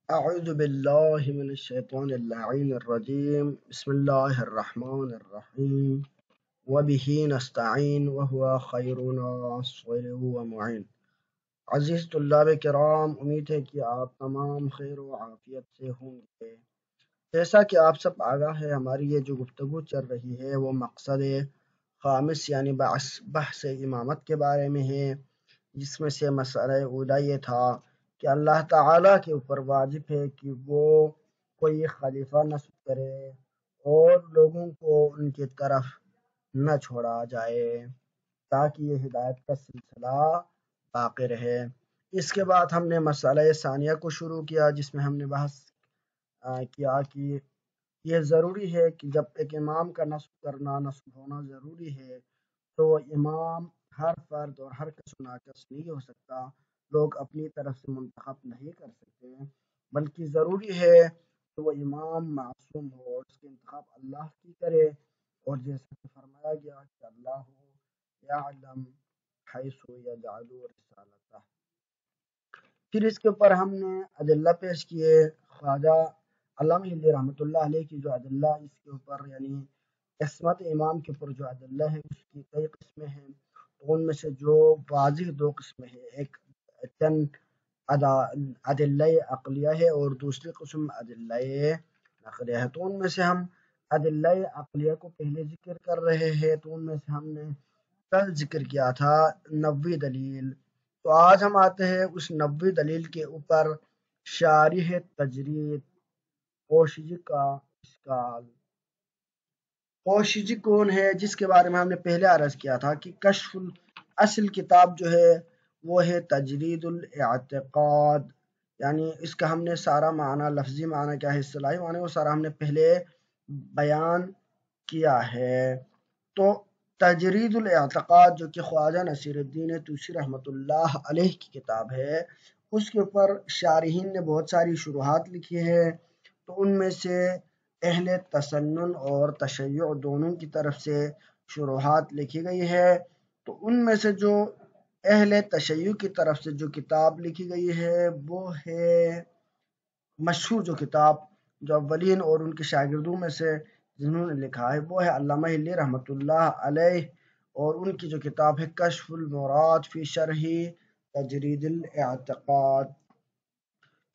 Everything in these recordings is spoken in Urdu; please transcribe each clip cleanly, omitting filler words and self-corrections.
أعوذ بالله من الشيطان اللعين الرجيم بسم الله الرحمن الرحيم وبه نستعين وهو خير ناصر ومعين۔ عزیز طلاب کرام، امید ہے کہ آپ تمام خیر و عافیت سے ہوں گے۔ جیسا کہ آپ سب آگاہ ہے، ہماری یہ جو گفتگو چل رہی ہے وہ مقصد خامس یعنی بحث امامت کے بارے میں ہے، جس میں سے مسئلہ اولا یہ تھا کہ اللہ تعالیٰ کے اوپر واجب ہے کہ وہ کوئی خلیفہ نصب کرے اور لوگوں کو ان کی طرف نہ چھوڑا جائے تاکہ یہ ہدایت کا سلسلہ باقی رہے۔ اس کے بعد ہم نے مسئلہ ثانیہ کو شروع کیا، جس میں ہم نے بحث کیا کہ یہ ضروری ہے کہ جب ایک امام کا نصب ہونا ضروری ہے تو امام ہر فرد اور ہر کس ناقص نہیں ہو سکتا، لوگ اپنی طرف سے منتخب نہیں کر سکتے، بلکہ ضروری ہے کہ وہ امام معصوم ہو اور اس کے انتخاب اللہ کی کرے، اور جیسا کہ فرمایا گیا کہ اللہ یعلم حیث یجعل رسالتہ۔ پھر اس کے اوپر ہم نے ادلہ پیش کیے، خواجہ علامہ ہلی رحمۃ اللہ علیہ کی جو ادلہ اس کے اوپر یعنی عصمت امام کے اوپر جو ادلہ ہے اس کی کئی قسمیں ہیں، تو ان میں سے جو واضح دو قسمیں ہیں، ایک چند ادلہ عقلیہ ہے اور دوسری قسم ادلہ نقلیہ ہے۔ تو ان میں سے ہم ادلہ عقلیہ کو پہلے ذکر کر رہے ہیں، تو ان میں سے ہم نے کل ذکر کیا تھا 90 دلیل۔ تو آج ہم آتے ہیں اس 90 دلیل کے اوپر شارح تجرید قوشجی کا اشکال۔ قوشجی کون ہے، جس کے بارے میں ہم نے پہلے عرض کیا تھا کہ کشف اصل کتاب جو ہے وہ ہے تجرید الاعتقاد، یعنی اس کا ہم نے سارا معنی، لفظی معنی کیا ہے، اصطلاحی معنی، وہ سارا ہم نے پہلے بیان کیا ہے۔ تو تجرید الاعتقاد جو کہ خواجہ نصیر الدین طوسی رحمۃ اللہ علیہ کی کتاب ہے، اس کے اوپر شارحین نے بہت ساری شروحات لکھی ہے، تو ان میں سے اہل تسنن اور تشیع دونوں کی طرف سے شروحات لکھی گئی ہے۔ تو ان میں سے جو اہل تشیع کی طرف سے جو کتاب لکھی گئی ہے وہ ہے مشہور جو کتاب جو اولین اور ان کے شاگردوں میں سے جنہوں نے لکھا ہے وہ ہے علامہ ہلی رحمۃ اللہ علیہ، اور ان کی جو کتاب ہے کشف المراد فی شرح تجرید الاعتقاد۔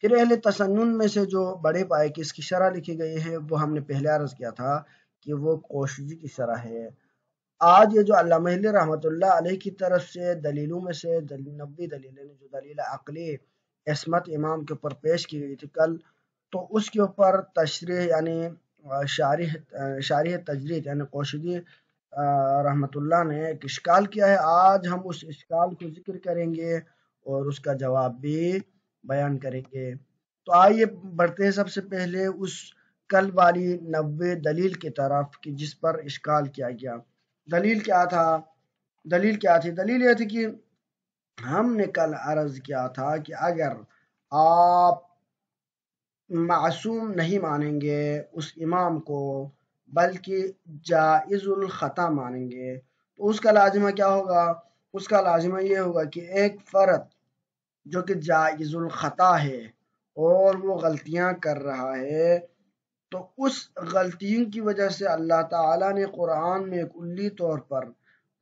پھر اہل تسنن میں سے جو بڑے پائے کی اس کی شرح لکھی گئی ہے وہ ہم نے پہلے عرض کیا تھا کہ وہ قوشجی کی شرح ہے۔ آج یہ جو علامہ ہلی رحمۃ اللہ علیہ کی طرف سے دلیلوں میں سے 90 دلیلیں جو دلیل عقلی عصمت امام کے اوپر پیش کی گئی تھی کل، تو اس کے اوپر تشریح یعنی شارح تجرید یعنی قوشجی رحمۃ اللہ نے ایک اشکال کیا ہے۔ آج ہم اس اشکال کو ذکر کریں گے اور اس کا جواب بھی بیان کریں گے۔ تو آئیے بڑھتے ہیں سب سے پہلے اس کل والی 90 دلیل کی طرف کہ جس پر اشکال کیا گیا۔ دلیل کیا تھی؟ دلیل یہ تھی کہ ہم نے کل عرض کیا تھا کہ اگر آپ معصوم نہیں مانیں گے اس امام کو بلکہ جائز الخطا مانیں گے، تو اس کا لازمہ کیا ہوگا؟ اس کا لازمہ یہ ہوگا کہ ایک فرد جو کہ جائز الخطا ہے اور وہ غلطیاں کر رہا ہے، تو اس غلطیوں کی وجہ سے اللہ تعالیٰ نے قرآن میں کلی طور پر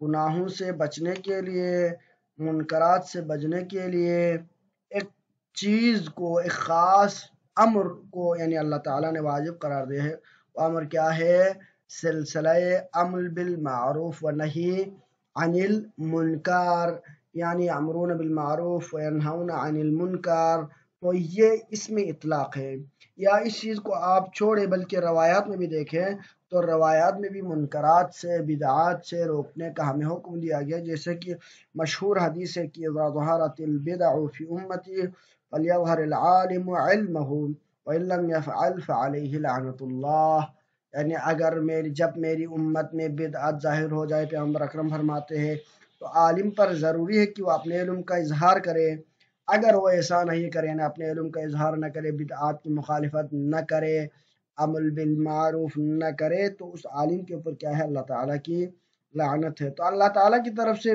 گناہوں سے بچنے کے لیے، منکرات سے بچنے کے لیے ایک چیز کو، ایک خاص امر کو یعنی اللہ تعالیٰ نے واجب قرار دیا ہے۔ وہ امر کیا ہے؟ سلسلہ امر بالمعروف و نہی عن المنکر، یعنی امرون بالمعروف و ینہون عن المنکر۔ تو یہ اس میں اطلاق ہے، یا اس چیز کو آپ چھوڑے بلکہ روایات میں بھی دیکھیں تو روایات میں بھی منکرات سے، بدعات سے روکنے کا ہمیں حکم دیا گیا، جیسے کہ مشہور حدیث ہے کہ اذا ظہرت البدع فی امتی فلیظہر العالم علمہ وان لم یفعل فعلیہ لعنۃ اللہ، یعنی جب میری امت میں بدعت ظاہر ہو جائے، پیغمبر اکرم فرماتے ہیں تو عالم پر ضروری ہے کہ وہ اپنے علم کا اظہار کرے۔ اگر وہ ایسا نہیں کرے، نہ اپنے علم کا اظہار نہ کرے، بدعات کی مخالفت نہ کرے، عمل بالمعروف نہ کرے، تو اس عالم کے اوپر کیا ہے؟ اللہ تعالیٰ کی لعنت ہے۔ تو اللہ تعالیٰ کی طرف سے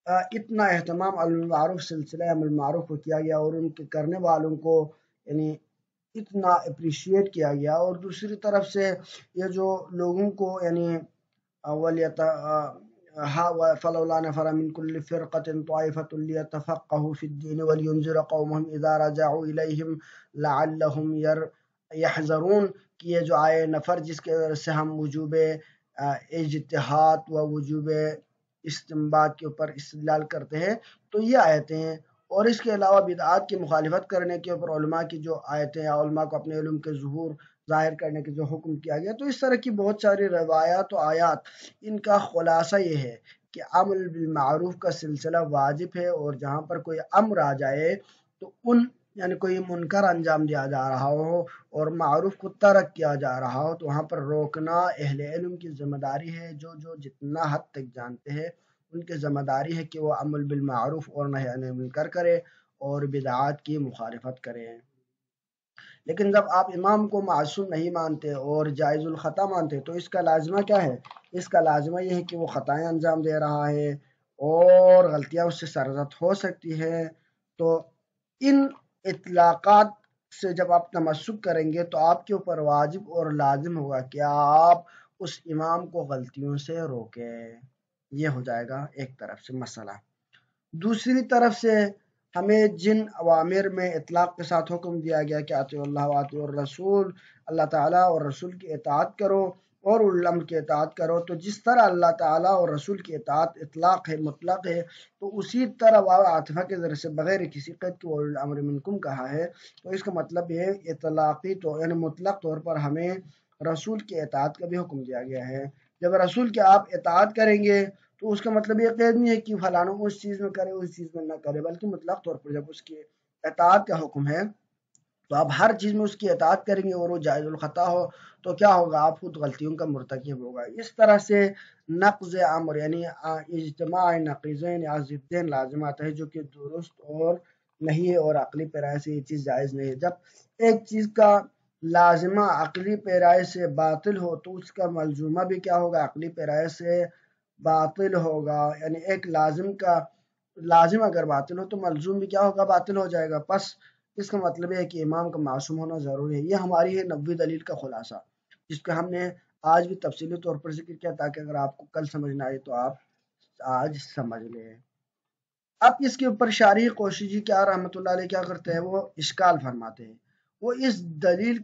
اتنا اہتمام بالمعروف، سلسلہ عمل معروف کو کیا گیا اور ان کے کرنے والوں کو یعنی اتنا اپریشیٹ کیا گیا. اور دوسری طرف سے یہ جو لوگوں کو یعنی فلولا نفر من كل فرقة طائفة ليتفقهوا في الدين ولينذر قومهم إذا رجعوا إليهم لعلهم يحذرون کہ یہ جو آئے نفر جس کے وجہ سے ہم وجوب اجتہاد و وجوب استنباط کے اوپر استدلال کرتے ہیں تو یہ آیتیں ہیں. اور اس کے علاوہ بدعات کی مخالفت کرنے کے اوپر علماء کی جو آیتیں ہیں، علماء کو اپنے علم کے ظہور ظاہر کرنے کے جو حکم کیا گیا. تو اس طرح کی بہت ساری روایات و آیات، ان کا خلاصہ یہ ہے کہ عمل بالمعروف کا سلسلہ واجب ہے، اور جہاں پر کوئی امر آ جائے تو یعنی کوئی منکر انجام دیا جا رہا ہو اور معروف کو ترک کیا جا رہا ہو تو وہاں پر روکنا اہل علم کی ذمہ داری ہے. جو جتنا حد تک جانتے ہیں ان کی ذمہ داری ہے کہ وہ عمل بالمعروف اور نہی عن المنکر کرے اور بدعات کی مخالفت کرے. لیکن جب آپ امام کو معصوم نہیں مانتے اور جائز الخطا مانتے تو اس کا لازمہ کیا ہے؟ اس کا لازمہ یہ ہے کہ وہ خطائیں انجام دے رہا ہے اور غلطیاں اس سے سرزد ہو سکتی ہے. تو ان اطلاقات سے جب آپ تمسک کریں گے تو آپ کے اوپر واجب اور لازم ہوگا کہ آپ اس امام کو غلطیوں سے روکیں. یہ ہو جائے گا ایک طرف سے مسئلہ. دوسری طرف سے ہمیں جن اوامر میں اطلاق کے ساتھ حکم دیا گیا کہ اطیعوا اللہ و اطیعوا الرسول، اللہ تعالیٰ اور رسول کی اطاعت کرو اور اولی الامر کی اطاعت کرو، تو جس طرح اللہ تعالیٰ اور رسول کی اطاعت اطلاق ہے، مطلق ہے، تو اسی طرح واو عاطفہ کے ذریعے سے بغیر کسی قید کے اولی الامر منکم کہا ہے. تو اس کا مطلب یہ اطلاقی تو یعنی مطلق طور پر ہمیں رسول کی اطاعت کا بھی حکم دیا گیا ہے. جب رسول کی آپ اطاعت کریں گے تو اس کا مطلب یہ قید نہیں ہے کہ فلانا اس چیز میں کرے اس چیز میں نہ کرے، بلکہ مطلق طور پر جب اس کی اطاعت کا حکم ہے تو آپ ہر چیز میں اس کی اطاعت کریں گے اور وہ جائز الخطا ہو تو کیا ہوگا؟ آپ خود غلطیوں کا مرتکب ہوگا. اس طرح سے نقض امر یعنی اجتماع نقیضین یا ضدین لازمات ہے جو کہ درست اور نہیں ہے اور عقلی پیرائے سے یہ چیز جائز نہیں ہے. جب ایک چیز کا لازمہ عقلی پیرائے سے باطل ہو تو اس کا ملزومہ بھی کیا ہوگا؟ عقلی پیرائے سے باطل ہوگا. یعنی ایک لازم اگر باطل ہو تو ملزوم بھی کیا ہوگا؟ باطل ہو جائے گا. پس اس کا مطلب ہے کہ امام کا معصوم ہونا ضروری ہے. یہ ہماری ہے 90 دلیل کا خلاصہ، جس کا ہم نے آج بھی تفصیلی طور پر ذکر کیا تاکہ اگر آپ کو کل سمجھ نہ آئے تو آپ آج سمجھ لیں. اب اس کے اوپر شارح کوششی کیا رحمۃ اللہ علیہ کیا کرتے ہیں؟ وہ اشکال فرماتے ہیں. وہ اس دلیل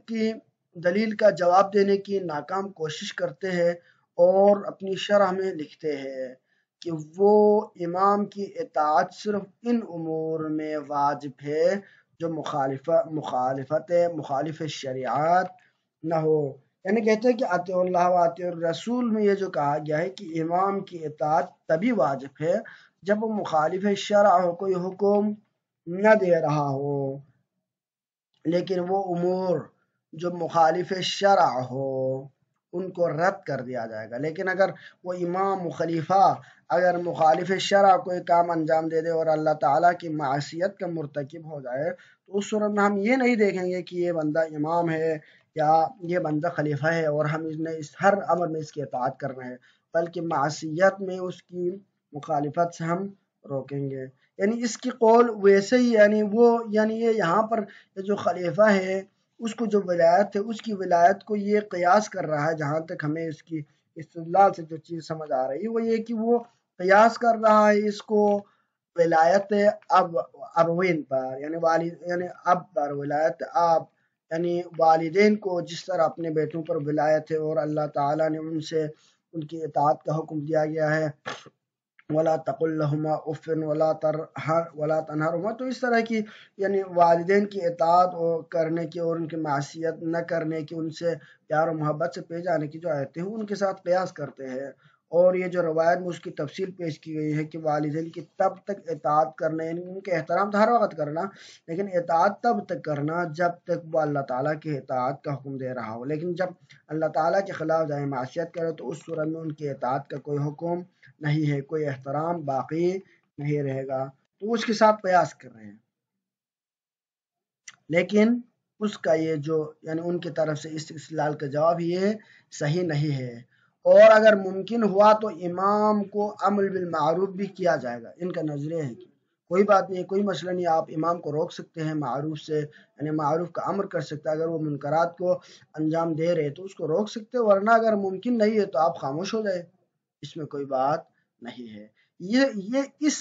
کا جواب دینے کی ناکام کوشش کرتے ہیں اور اپنی شرح میں لکھتے ہیں کہ وہ امام کی اطاعت صرف ان امور میں واجب ہے جو مخالف شریعت نہ ہو. یعنی کہتے ہیں کہ اطیعوا اللہ و اطیعوا الرسول میں یہ جو کہا گیا ہے کہ امام کی اطاعت تبھی واجب ہے جب وہ مخالف شرع ہو، کوئی حکم نہ دے رہا ہو. لیکن وہ امور جو مخالف شرع ہو ان کو رد کر دیا جائے گا. لیکن اگر وہ امام خلیفہ اگر مخالف شرع کوئی کام انجام دے دے اور اللہ تعالیٰ کی معصیت کا مرتکب ہو جائے تو اس صورت میں ہم یہ نہیں دیکھیں گے کہ یہ بندہ امام ہے یا یہ بندہ خلیفہ ہے اور ہم اس ہر امر میں اس کی اطاعت کرنا ہے، بلکہ معصیت میں اس کی مخالفت سے ہم روکیں گے. یعنی اس کی قول ویسے ہی یعنی یہ یہاں پر جو خلیفہ ہے اس کو جو ولایت ہے اس کی ولایت کو یہ قیاس کر رہا ہے. جہاں تک ہمیں اس کی استدلال سے جو چیز سمجھ آ رہی ہے وہ یہ کہ وہ قیاس کر رہا ہے اس کو ولایت ابوین پر، یعنی اب پر ولایت اب یعنی والدین کو جس طرح اپنے بیٹوں پر ولایت ہے اور اللہ تعالیٰ نے ان کی اطاعت کا حکم دیا گیا ہے وَلَا تَقُلْ لَهُمَا اُفٍّ وَلَا تَنْهَرْهُمَا. تو اس طرح کی یعنی والدین کی اطاعت کرنے کی اور ان کی معصیت نہ کرنے کی، ان سے پیار و محبت سے پیش آنے کی جو آیتیں ہیں ان کے ساتھ قیاس کرتے ہیں. اور یہ جو روایت میں اس کی تفصیل پیش کی گئی ہے کہ والدین کی تب تک اطاعت کرنا، یعنی ان کے احترام تو ہر وقت کرنا، لیکن اطاعت تب تک کرنا جب تک وہ اللہ تعالیٰ کی اطاعت کا حکم دے رہا ہو. لیکن جب اللہ تعالیٰ کے خلاف جائے معصیت کرے تو اس صورت میں ان کی اطاعت کا کوئی حکم نہیں ہے، کوئی احترام باقی نہیں رہے گا. تو اس کے ساتھ قیاس کر رہے ہیں، لیکن اس کا یہ جو یعنی ان کی طرف سے استدلال کا جواب یہ صحیح نہیں ہے. اور اگر ممکن ہوا تو امام کو امر بالمعروف بھی کیا جائے گا. ان کا نظریہ ہے کہ کوئی بات نہیں، کوئی مسئلہ نہیں، آپ امام کو روک سکتے ہیں معروف سے، یعنی معروف کا امر کر سکتے ہیں، اگر وہ منکرات کو انجام دے رہے تو اس کو روک سکتے ہیں، ورنہ اگر ممکن نہیں ہے تو آپ خاموش ہو جائے، اس میں کوئی بات نہیں ہے۔ یہ اس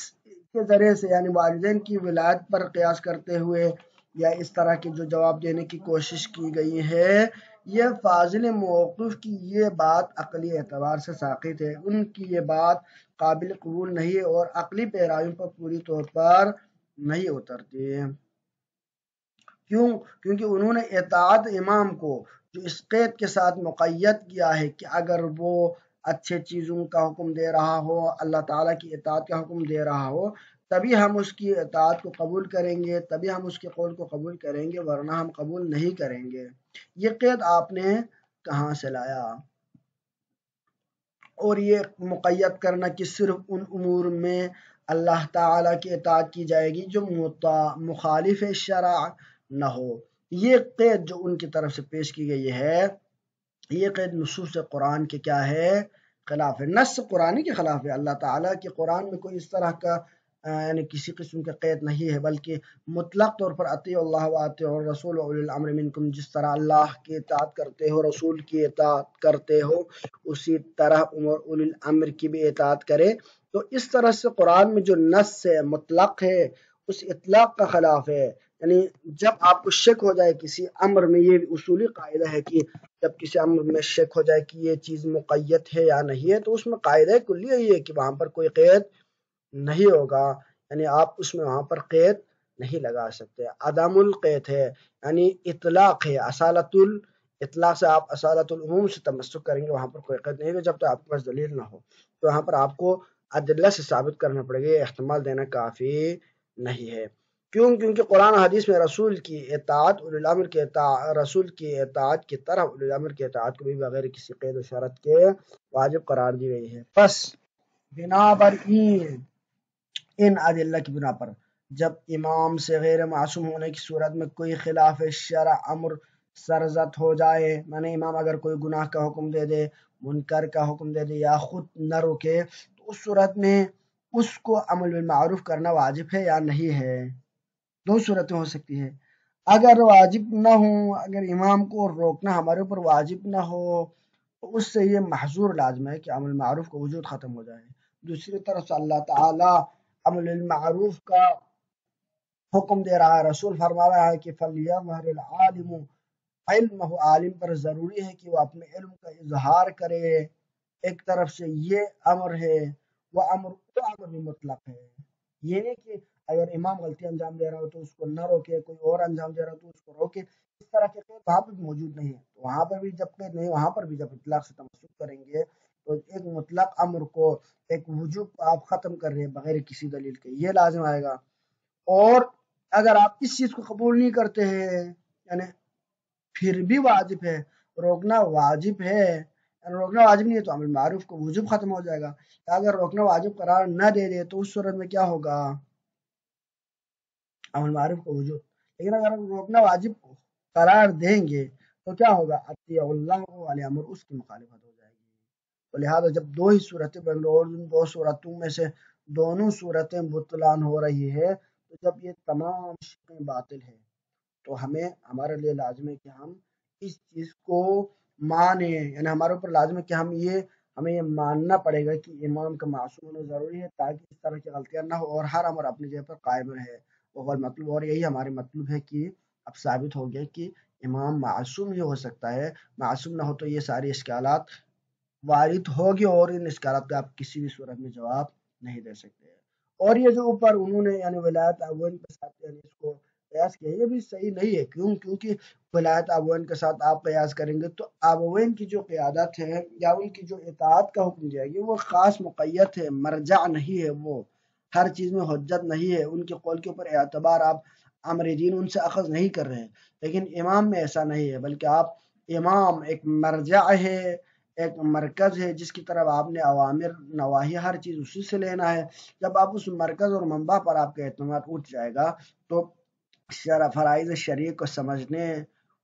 کے ذریعے سے یعنی والدین کی ولایت پر قیاس کرتے ہوئے یا اس طرح کے جو جواب دینے کی کوشش کی گئی ہے، یہ فاضل موقف کی یہ بات عقلی اعتبار سے ساقط ہے، ان کی یہ بات قابل قبول نہیں ہے اور عقلی پیراویوں پر پوری طور پر نہیں اترتی ہے۔ کیوں؟ کیونکہ انہوں نے اطاعت امام کو جو اس قید کے ساتھ مقید کیا ہے کہ اگر وہ اچھے چیزوں کا حکم دے رہا ہو، اللہ تعالیٰ کی اطاعت کا حکم دے رہا ہو، تبھی ہم اس کی اطاعت کو قبول کریں گے، تبھی ہم اس کے قول کو قبول کریں گے، ورنہ ہم قبول نہیں کریں گے۔ یہ قید آپ نے کہاں سے لایا؟ اور یہ مقید کرنا کہ صرف ان امور میں اللہ تعالیٰ کی اطاعت کی جائے گی جو مخالف شرع نہ ہو، یہ قید جو ان کی طرف سے پیش کی گئی ہے، یہ قید نصوص قرآن کے کیا ہے؟ خلاف ہے، نص قرآنی کے خلاف ہے۔ اللہ تعالیٰ کے قرآن میں کوئی اس طرح کا یعنی کسی قسم کا قید نہیں ہے، بلکہ مطلق طور پر اطیعوا اللہ و اطیعوا الرسول واولی الامر منکم، جس طرح اللہ کی اطاعت کرتے ہو، رسول کی اطاعت کرتے ہو، اسی طرح اولی الامر کی بھی اطاعت کرے۔ تو اس طرح سے قرآن میں جو نص ہے مطلق ہے، اس اطلاق کا خلاف ہے۔ یعنی جب آپ کو شک ہو جائے کسی امر میں، یہ اصولی قاعدہ ہے کہ جب کسی امر میں شک ہو جائے کہ یہ چیز مقید ہے یا نہیں ہے، تو اس میں قاعدہ کلی یہ ہے کہ وہاں پر کوئی قید نہیں ہوگا، یعنی آپ اس میں وہاں پر قید نہیں لگا سکتے۔ عدم القید ہے، یعنی اطلاق ہے، اصالت اطلاق سے آپ اصالت العموم سے تمسک کریں گے، وہاں پر کوئی قید نہیں ہوگا جب تک آپ کے پاس دلیل نہ ہو، تو وہاں پر آپ کو ادلہ سے ثابت کرنا پڑے گا، یہ احتمال دینا کافی نہیں ہے۔ کیوں؟ کیونکہ قرآن حدیث میں رسول کی اطاعت اولی الامر کے رسول کی اطاعت کی طرح اولی الامر کی اطاعت کو بھی بغیر کسی قید و شرط کے واجب قرار دی گئی ہے۔ بس بنا بر ان ادلہ کی بنا پر جب امام سے غیر معصوم ہونے کی صورت میں کوئی خلاف شرع امر سرزد ہو جائے، معنی امام اگر کوئی گناہ کا حکم دے دے، منکر کا حکم دے دے یا خود نہ روکے، تو اس صورت میں اس کو امر بالمعروف کرنا واجب ہے یا نہیں ہے؟ دو صورتیں ہو سکتی ہے۔ اگر واجب نہ ہو، اگر امام کو روکنا ہمارے اوپر واجب نہ ہو، تو اس سے یہ محظور لازم ہے کہ امر معروف کا وجود ختم ہو جائے۔ دوسری طرف سے اللہ تعالیٰ امر بالمعروف کا حکم دے رہا ہے، رسول فرما رہا ہے کہ فَلْيَظْهَرِ الْعَالِمُ علمہ، عالم پر ضروری ہے کہ وہ اپنے علم کا اظہار کرے۔ ایک طرف سے یہ امر ہے، وہ امر بھی مطلق ہے، یہ نہیں کہ اگر امام غلطی انجام دے رہا ہو تو اس کو نہ روکے، کوئی اور انجام دے رہا ہو تو اس کو روکے، اس طرح کے قید وہاں پر بھی موجود نہیں ہے۔ وہاں پر بھی جب قید نہیں، وہاں پر بھی جب اطلاق سے تمسک کریں گے تو ایک مطلق امر کو، ایک وجوب کو آپ ختم کر رہے ہیں بغیر کسی دلیل کے، یہ لازم آئے گا۔ اور اگر آپ اس چیز کو قبول نہیں کرتے ہیں، یعنی پھر بھی واجب ہے، روکنا واجب ہے، روکنا واجب نہیں ہے تو امر معروف کو وجوب ختم ہو جائے گا۔ اگر روکنا واجب قرار نہ دے دے تو اس صورت میں کیا ہوگا؟ امر معروف کو وجوب۔ لیکن اگر روکنا واجب قرار دیں گے تو کیا ہوگا؟ اطیعوا اللہ والے امر، اس کی مخالفت ہو جائے گی۔ تو لہٰذا جب دو ہی صورتیں بن رہی اور ان دو صورتوں میں سے دونوں صورتیں بطلان ہو رہی ہے، تو جب یہ تمام شقیں باطل ہے تو ہمارے لیے لازم ہے کہ ہم اس چیز کو مانیں، یعنی ہمارے اوپر لازم ہے کہ ہمیں یہ ماننا پڑے گا کہ امام کا معصوم ہونا ضروری ہے تاکہ اس طرح کی غلطیاں نہ ہو اور ہر امر اپنی جگہ پر قائم رہے۔ وہ مطلب، اور یہی ہمارے مطلب ہے کہ اب ثابت ہو گیا کہ امام معصوم ہی ہو سکتا ہے، معصوم نہ ہو تو یہ ساری اشکالات وارد ہوگی اور ان اشکالات کا آپ کسی بھی صورت میں جواب نہیں دے سکتے۔ اور یہ جو اوپر انہوں نے یعنی ولایت اول کے ساتھ یعنی اس کو قیاس کیا، یہ بھی صحیح نہیں ہے۔ کیوں؟ کیونکہ ولایت ابوین کے ساتھ آپ قیاس کریں گے تو ابوین کی جو قیادت ہے یا ان کی جو اطاعت کا حکم دیا گیا وہ خاص مقید ہے، مرجع نہیں ہے، وہ ہر چیز میں حجت نہیں ہے، ان کے قول کے اوپر اعتبار آپ امر دین ان سے اخذ نہیں کر رہے ہیں۔ لیکن امام میں ایسا نہیں ہے، بلکہ آپ امام ایک مرجع ہے، ایک مرکز ہے جس کی طرف آپ نے اوامر نواہی ہر چیز اسی سے لینا ہے۔ جب آپ اس مرکز اور منبع پر آپ کا اعتماد اٹھ جائے گا تو فرائض شریع کو سمجھنے،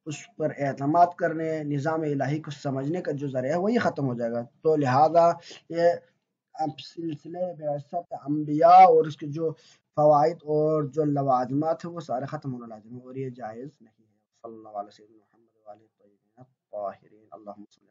اس پر اعتماد کرنے، نظام الہی کو سمجھنے کا جو ذریعہ ہے وہی ختم ہو جائے گا۔ تو لہذا یہ اب سلسلے بعثت انبیاء اور اس کے جو فوائد اور جو لوازمات ہیں وہ سارے ختم ہونا لازم ہے، اور یہ جائز نہیں ہے۔ صلی اللہ علیہ وسلم محمد وعلیہ الطاہرین الطاہرین، اللہم صلی